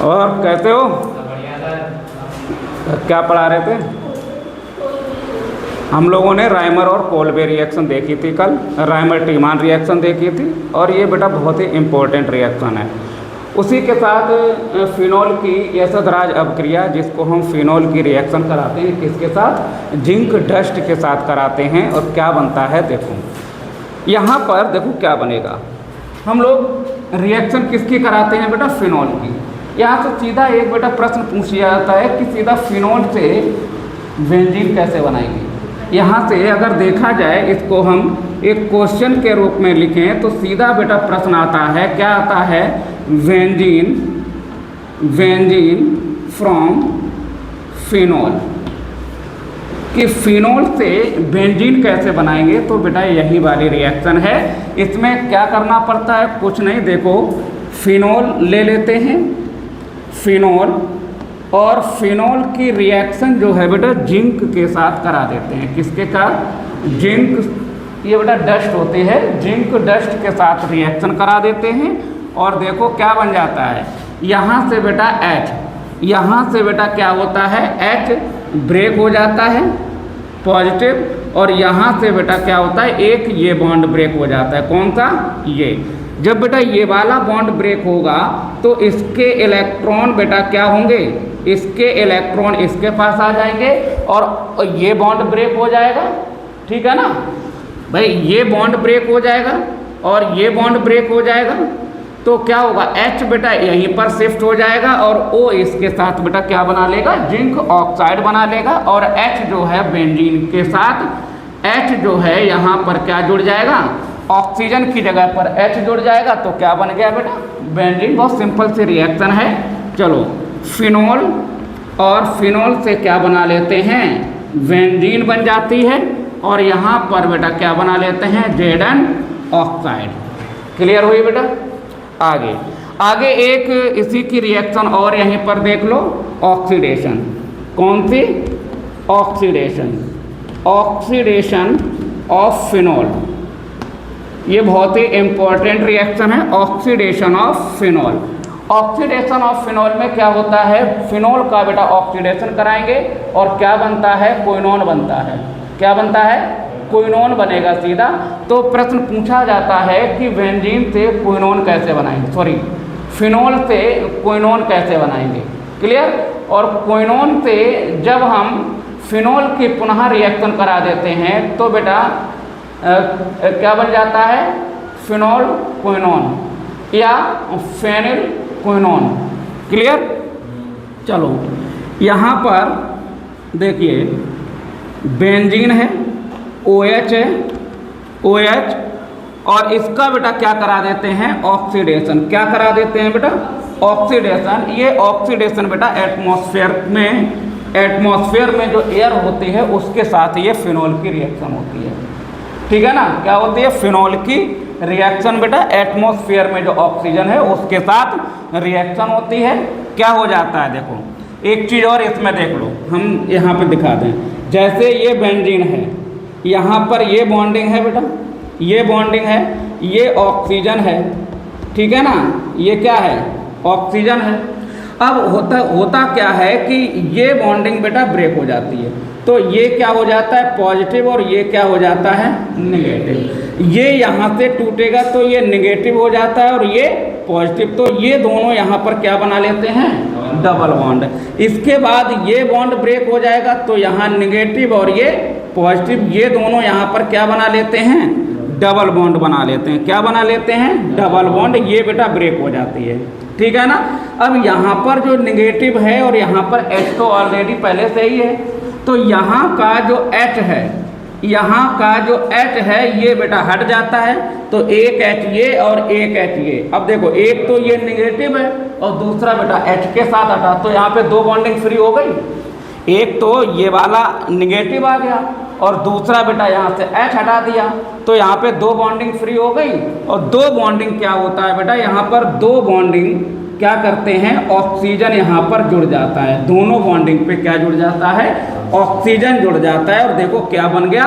और कैसे हो? क्या पढ़ा रहे थे? हम लोगों ने राइमर और कोल्बे रिएक्शन देखी थी कल। राइमर टीमान रिएक्शन देखी थी और ये बेटा बहुत ही इम्पोर्टेंट रिएक्शन है। उसी के साथ फिनॉल की एसिडराज अपक्रिया, जिसको हम फिनॉल की रिएक्शन कराते हैं, किसके साथ? जिंक डस्ट के साथ कराते हैं। और क्या बनता है देखो, यहाँ पर देखो क्या बनेगा। हम लोग रिएक्शन किसकी कराते हैं बेटा? फिनॉल की। यहाँ से सीधा एक बेटा प्रश्न पूछ लिया जाता है कि सीधा फिनॉल से बेंजीन कैसे बनाएंगे। यहाँ से अगर देखा जाए, इसको हम एक क्वेश्चन के रूप में लिखें तो सीधा बेटा प्रश्न आता है, क्या आता है? बेंजीन फ्रॉम फिनॉल, कि फिनॉल से बेंजीन कैसे बनाएंगे। तो बेटा यही वाली रिएक्शन है। इसमें क्या करना पड़ता है? कुछ नहीं, देखो फिनॉल ले लेते हैं, फिनॉल, और फिनॉल की रिएक्शन जो है बेटा जिंक के साथ करा देते हैं। किसके साथ? जिंक। ये बेटा डस्ट होती है, जिंक डस्ट के साथ रिएक्शन करा देते हैं। और देखो क्या बन जाता है, यहाँ से बेटा H, यहाँ से बेटा क्या होता है? H ब्रेक हो जाता है पॉजिटिव, और यहाँ से बेटा क्या होता है? एक ये बॉन्ड ब्रेक हो जाता है। कौन सा? ये। जब बेटा ये वाला बॉन्ड ब्रेक होगा तो इसके इलेक्ट्रॉन बेटा क्या होंगे? इसके इलेक्ट्रॉन इसके पास आ जाएंगे और ये बॉन्ड ब्रेक हो जाएगा। ठीक है ना भाई? ये बॉन्ड ब्रेक हो जाएगा और ये बॉन्ड ब्रेक हो जाएगा। तो क्या होगा? H बेटा यहीं पर शिफ्ट हो जाएगा और O इसके साथ बेटा क्या बना लेगा? जिंक ऑक्साइड बना लेगा। और H जो है बेंजीन के साथ, H जो है यहाँ पर क्या जुड़ जाएगा? ऑक्सीजन की जगह पर H जुड़ जाएगा। तो क्या बन गया बेटा? बेंजीन। बहुत सिंपल सी रिएक्शन है। चलो, फिनॉल और फिनॉल से क्या बना लेते हैं? बेंजीन बन जाती है। और यहाँ पर बेटा क्या बना लेते हैं? Zn oxide. क्लियर हुई बेटा? आगे एक इसी की रिएक्शन और यहीं पर देख लो, ऑक्सीडेशन। कौन सी? Oxidation of phenol. ये बहुत ही इंपॉर्टेंट रिएक्शन है, oxidation of phenol. Oxidation of phenol में क्या होता है? फिनॉल का बेटा ऑक्सीडेशन कराएंगे और क्या बनता है? क्विनोन बनता है। क्या बनता है? क्विनोन बनेगा सीधा। तो प्रश्न पूछा जाता है कि बेंजीन से क्विनोन कैसे बनाएंगे, सॉरी फिनॉल से क्विनोन कैसे बनाएंगे। क्लियर? और क्विनोन से जब हम फिनॉल की पुनः रिएक्शन करा देते हैं तो बेटा क्या बन जाता है? फिनॉल क्विनोन या फेनिल क्विनोन। क्लियर? चलो, यहाँ पर देखिए बेंजीन है, OH है, OH, और इसका बेटा क्या करा देते हैं? ऑक्सीडेशन। क्या करा देते हैं बेटा? ऑक्सीडेशन। ये ऑक्सीडेशन बेटा एटमॉस्फेयर में जो एयर होती है उसके साथ ये फिनॉल की रिएक्शन होती है। ठीक है ना? क्या होती है? फिनॉल की रिएक्शन बेटा एटमॉस्फेयर में जो ऑक्सीजन है उसके साथ रिएक्शन होती है। क्या हो जाता है? देखो एक चीज़ और इसमें देख लो, हम यहाँ पे दिखा दें। जैसे ये बेंजीन है, यहाँ पर ये बॉन्डिंग है बेटा, ये बॉन्डिंग है, ये ऑक्सीजन है। ठीक है ना? ये क्या है? ऑक्सीजन है। अब होता क्या है कि ये बॉन्डिंग बेटा ब्रेक हो जाती है, तो ये क्या हो जाता है? पॉजिटिव, और ये क्या हो जाता है? नेगेटिव। ये यहाँ से टूटेगा तो ये नेगेटिव हो जाता है और ये पॉजिटिव। तो ये दोनों यहाँ पर क्या बना लेते हैं? Double bond. इसके बाद ये बॉन्ड ब्रेक हो जाएगा तो यहाँ नेगेटिव और ये पॉजिटिव, ये दोनों यहाँ पर क्या बना लेते हैं? डबल बॉन्ड बना लेते हैं। क्या बना लेते हैं? Double bond. ये बेटा ब्रेक हो जाती है। ठीक है ना? अब यहाँ पर जो नेगेटिव है और यहाँ पर H तो ऑलरेडी पहले से ही है, तो यहाँ का जो H है, यहाँ का जो H है ये बेटा हट जाता है। तो एक H ये और एक H ये। अब देखो एक तो ये नेगेटिव है और दूसरा बेटा H के साथ हटा, तो यहाँ पे दो बॉन्डिंग फ्री हो गई। एक तो ये वाला नेगेटिव आ गया और दूसरा बेटा यहाँ से H हटा दिया, तो यहाँ पे दो बॉन्डिंग फ्री हो गई। और दो बॉन्डिंग क्या होता है बेटा? यहाँ पर दो बॉन्डिंग क्या करते हैं? ऑक्सीजन यहाँ पर जुड़ जाता है। दोनों बॉन्डिंग पे क्या जुड़ जाता है? ऑक्सीजन जुड़ जाता है। और देखो क्या बन गया?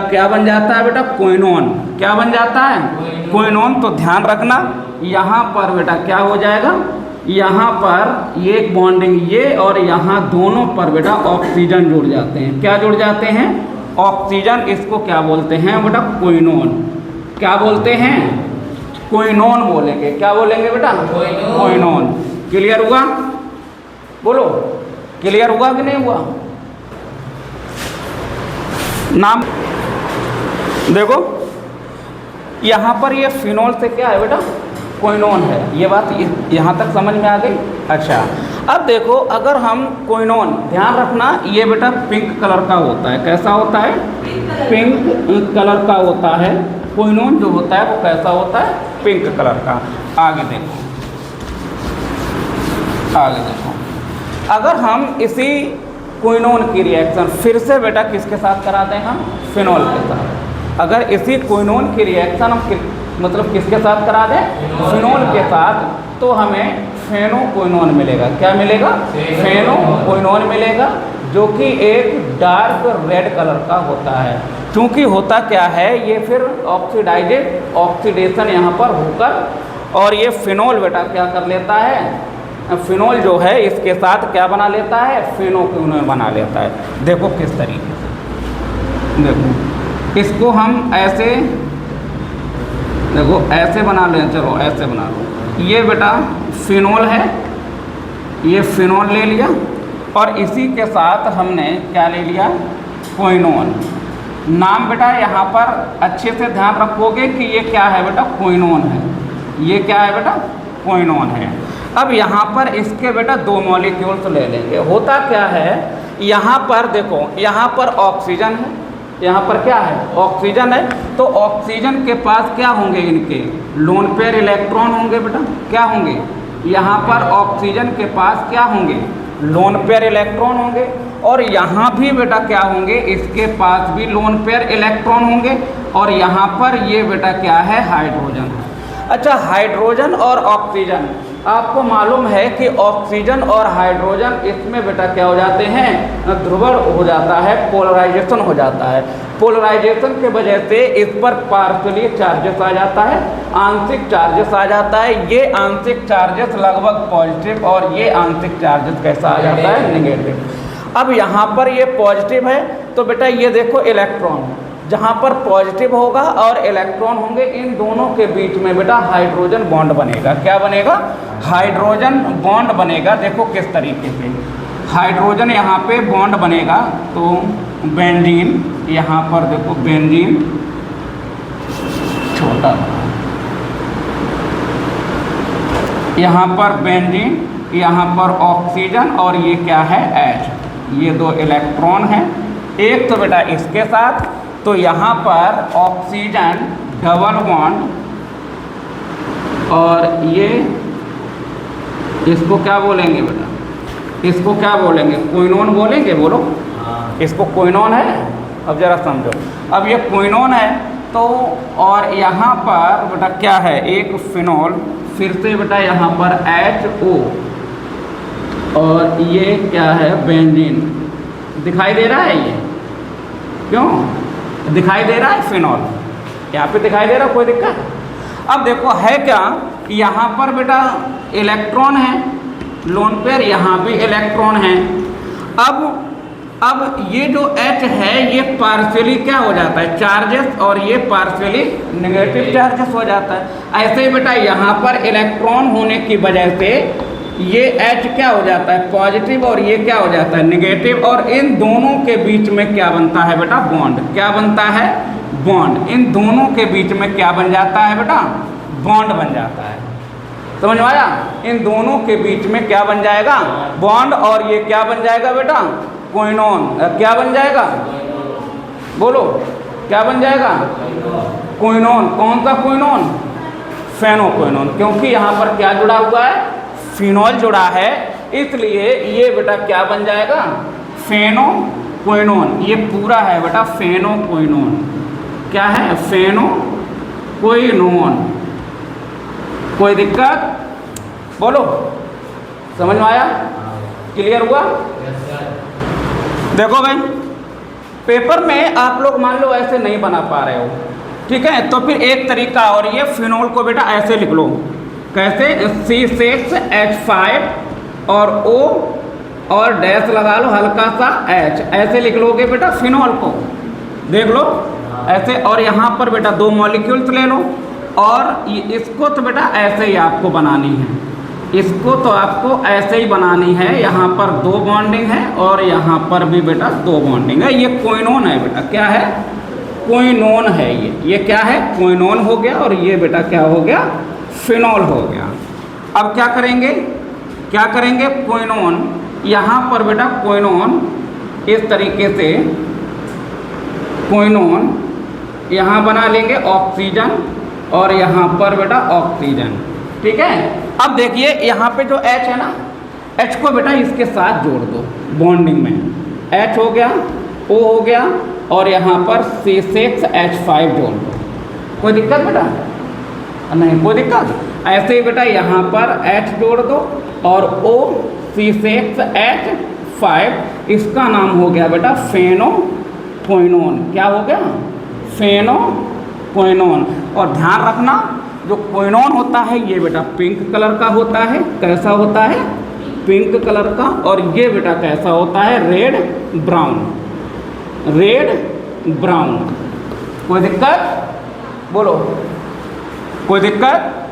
क्या बन जाता है बेटा? क्विनोन। क्या बन जाता है? क्विनोन। तो ध्यान रखना यहाँ पर बेटा क्या हो जाएगा? यहाँ पर ये बॉन्डिंग ये और यहाँ दोनों पर बेटा ऑक्सीजन जुड़ जाते हैं। क्या जुड़ जाते हैं? ऑक्सीजन। इसको क्या बोलते हैं बेटा? क्विनोन। क्या बोलते हैं? क्विनोन बोलेंगे। क्या बोलेंगे बेटा? क्विनोन। क्लियर हुआ? बोलो, क्लियर हुआ कि नहीं हुआ? नाम देखो, यहाँ पर ये फिनोल से क्या है बेटा? क्विनोन है। ये बात यहाँ तक समझ में आ गई? अच्छा, अब देखो, अगर हम क्विनोन, ध्यान रखना ये बेटा पिंक कलर का होता है। कैसा होता है? पिंक कलर का होता है। क्विनोन जो होता है वो कैसा होता है? पिंक कलर का। आगे देखो, आगे देखो, अगर हम इसी क्विनोन की रिएक्शन फिर से बेटा किसके साथ करा दें? हम फिनोल के साथ। अगर इसी क्विनोन की रिएक्शन हम मतलब किसके साथ करा दें? फिनोल के साथ, तो हमें फेनोक्विनोन मिलेगा। क्या मिलेगा? फेनोक्विनोन मिलेगा, जो कि एक डार्क रेड कलर का होता है। क्योंकि होता क्या है, ये फिर ऑक्सीडेशन यहाँ पर होकर और ये फिनोल बेटा क्या कर लेता है? फिनोल जो है इसके साथ क्या बना लेता है? फेनोक्विनोन बना लेता है। देखो किस तरीके से, देखो इसको हम ऐसे, देखो ऐसे बना लें। चलो ऐसे बना लो। ये बेटा फिनोल है, ये फिनोल ले लिया और इसी के साथ हमने क्या ले लिया? क्विनोन। नाम बेटा यहाँ पर अच्छे से ध्यान रखोगे कि ये क्या है बेटा? क्विनोन है। ये क्या है बेटा? क्विनोन है। अब यहाँ पर इसके बेटा दो मॉलिक्यूल्स ले लेंगे। होता क्या है, यहाँ पर देखो, यहाँ पर ऑक्सीजन है, यहाँ पर क्या है? ऑक्सीजन है। तो ऑक्सीजन के पास क्या होंगे? इनके लोन पेयर इलेक्ट्रॉन होंगे बेटा। क्या होंगे? यहाँ पर ऑक्सीजन के पास क्या होंगे? लोन पेयर इलेक्ट्रॉन होंगे। और यहाँ भी बेटा क्या होंगे? इसके पास भी लोन पेयर इलेक्ट्रॉन होंगे। और यहाँ पर ये बेटा क्या है? हाइड्रोजन। अच्छा, हाइड्रोजन और ऑक्सीजन, आपको मालूम है कि ऑक्सीजन और हाइड्रोजन इसमें बेटा क्या हो जाते हैं? ध्रुवण हो जाता है, पोलराइजेशन हो जाता है। पोलराइजेशन के वजह से इस पर पार्शियली चार्जेस आ जाता है, आंशिक चार्जेस आ जाता है। ये आंशिक चार्जेस लगभग पॉजिटिव और ये आंशिक चार्जेस कैसा आ जाता है? नेगेटिव। अब यहाँ पर ये पॉजिटिव है, तो बेटा ये देखो इलेक्ट्रॉन, जहाँ पर पॉजिटिव होगा और इलेक्ट्रॉन होंगे, इन दोनों के बीच में बेटा हाइड्रोजन बॉन्ड बनेगा। क्या बनेगा? हाइड्रोजन बॉन्ड बनेगा। देखो किस तरीके से हाइड्रोजन यहाँ पे बॉन्ड बनेगा। तो बेंजीन, यहाँ पर देखो बेंजीन छोटा, यहाँ पर बेंजीन, यहाँ पर ऑक्सीजन और ये क्या है? H। ये दो इलेक्ट्रॉन हैं। एक तो बेटा इसके साथ, तो यहाँ पर ऑक्सीजन डबल बॉन्ड और ये इसको क्या बोलेंगे बेटा? इसको क्या बोलेंगे? क्विनोन बोलेंगे। बोलो, इसको क्विनोन है। अब जरा समझो, अब ये क्विनोन है तो, और यहाँ पर बेटा क्या है? एक फिनोल, फिर से बेटा यहाँ पर HO और ये क्या है? बेंजीन। दिखाई दे रहा है? ये क्यों दिखाई दे रहा है? फिनोल यहाँ पे दिखाई दे रहा है, कोई दिक्कत? अब देखो है क्या, यहाँ पर बेटा इलेक्ट्रॉन है, लोन पेयर, यहाँ भी इलेक्ट्रॉन है। अब ये जो H है ये पार्शियली क्या हो जाता है? चार्जेस, और ये पार्शियली नेगेटिव चार्जेस हो जाता है। ऐसे ही बेटा यहाँ पर इलेक्ट्रॉन होने की वजह से ये H क्या हो जाता है? पॉजिटिव, और ये क्या हो जाता है? नेगेटिव। और इन दोनों के बीच में क्या बनता है बेटा? बॉन्ड। क्या बनता है? बॉन्ड। इन दोनों के बीच में क्या बन जाता है बेटा? बॉन्ड बन जाता है। समझ में आया? इन दोनों के बीच में क्या बन जाएगा? बॉन्ड। और ये क्या बन जाएगा बेटा? क्विनोन। क्या बन जाएगा? बोलो, क्या बन जाएगा? क्विनोन। कौन सा क्विनोन? फेनोक्विनोन। क्योंकि यहाँ पर क्या जुड़ा हुआ है? फिनोल जुड़ा है, इसलिए ये बेटा क्या बन जाएगा? फेनोक्विनोन। ये पूरा है बेटा फेनोक्विनोन। क्या है? फेनोक्विनोन। कोई दिक्कत? बोलो, समझ में आया? क्लियर हुआ? देखो भाई, पेपर में आप लोग मान लो ऐसे नहीं बना पा रहे हो, ठीक है, तो फिर एक तरीका और, ये फिनोल को बेटा ऐसे लिख लो, कैसे, C6H5 और O और डैश लगा लो हल्का सा H, ऐसे लिख लोगे बेटा फिनॉल को, देख लो ऐसे। और यहाँ पर बेटा 2 मॉलिक्यूल्स ले लो और इसको तो बेटा ऐसे ही आपको बनानी है, इसको तो आपको ऐसे ही बनानी है। यहाँ पर 2 बॉन्डिंग है और यहाँ पर भी बेटा 2 बॉन्डिंग है। ये क्विनोन है बेटा, क्या है, क्विनोन है ये क्या है, क्विनोन हो गया। और ये बेटा क्या हो गया, फिनॉल हो गया। अब क्या करेंगे, क्विनोन, यहाँ पर बेटा क्विनोन इस तरीके से क्विनोन यहाँ बना लेंगे ऑक्सीजन और यहाँ पर बेटा ऑक्सीजन, ठीक है। अब देखिए यहाँ पे जो H है ना, H को बेटा इसके साथ जोड़ दो बॉन्डिंग में, H हो गया, O हो गया और यहाँ पर C6H5 जोड़ दो। कोई दिक्कत बेटा नहीं, कोई दिक्कत। ऐसे ही बेटा यहाँ पर H जोड़ दो और O C6H5, इसका नाम हो गया बेटा फेनोक्विनोन। क्या हो गया, फेनोक्विनोन। और ध्यान रखना जो क्विनोन होता है ये बेटा पिंक कलर का होता है। कैसा होता है, पिंक कलर का। और ये बेटा कैसा होता है, रेड ब्राउन, रेड ब्राउन। कोई दिक्कत, बोलो कोई दिक्कत।